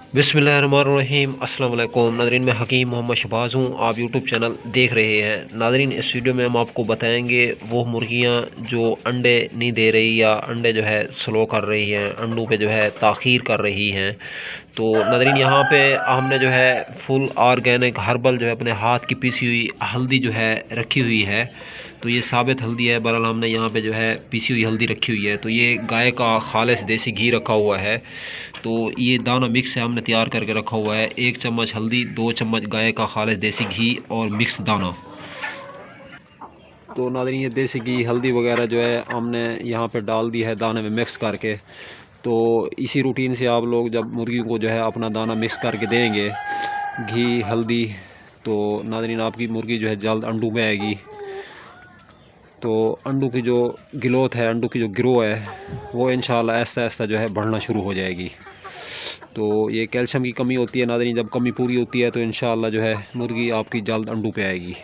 बिस्मिल्लाहिर्रहमानिर्रहीम। अस्सलाम वालेकुम नाज़रीन, मैं हकीम मोहम्मद शहबाज हूँ। आप यूट्यूब चैनल देख रहे हैं। नाज़रीन, इस वीडियो में हम आपको बताएंगे वो मुर्गियाँ जो अंडे नहीं दे रही या अंडे जो है स्लो कर रही हैं, अंडों पे जो है ताख़ीर कर रही हैं। तो नाज़रीन, यहाँ पे हमने जो है फुल ऑर्गेनिक हर्बल जो है अपने हाथ की पीसी हुई हल्दी जो है रखी हुई है। तो ये साबित हल्दी है। बहरहाल हमने यहाँ पे जो है पीसी हुई हल्दी रखी हुई है। तो ये गाय का खालिस देसी घी रखा हुआ है। तो ये दाना मिक्स है, हमने तैयार करके रखा हुआ है। 1 चम्मच हल्दी, 2 चम्मच गाय का खालिस देसी घी और मिक्स दाना। तो नाज़रीन, ये देसी घी हल्दी वगैरह जो है हमने यहाँ पे डाल दी है दाने में मिक्स करके। तो इसी रूटीन से आप लोग जब मुर्गियों को जो है अपना दाना मिक्स करके देंगे, घी हल्दी, तो नाज़रीन आपकी मुर्गी जो है जल्द अंडों में आएगी। तो अंडों की जो ग्रोथ है, अंडों की जो ग्रो है, वो इंशाल्लाह ऐसा ऐसा जो है बढ़ना शुरू हो जाएगी। तो ये कैल्शियम की कमी होती है नाज़रीन, जब कमी पूरी होती है तो इंशाल्लाह जो है मुर्गी आपकी जल्द अंडों पे आएगी।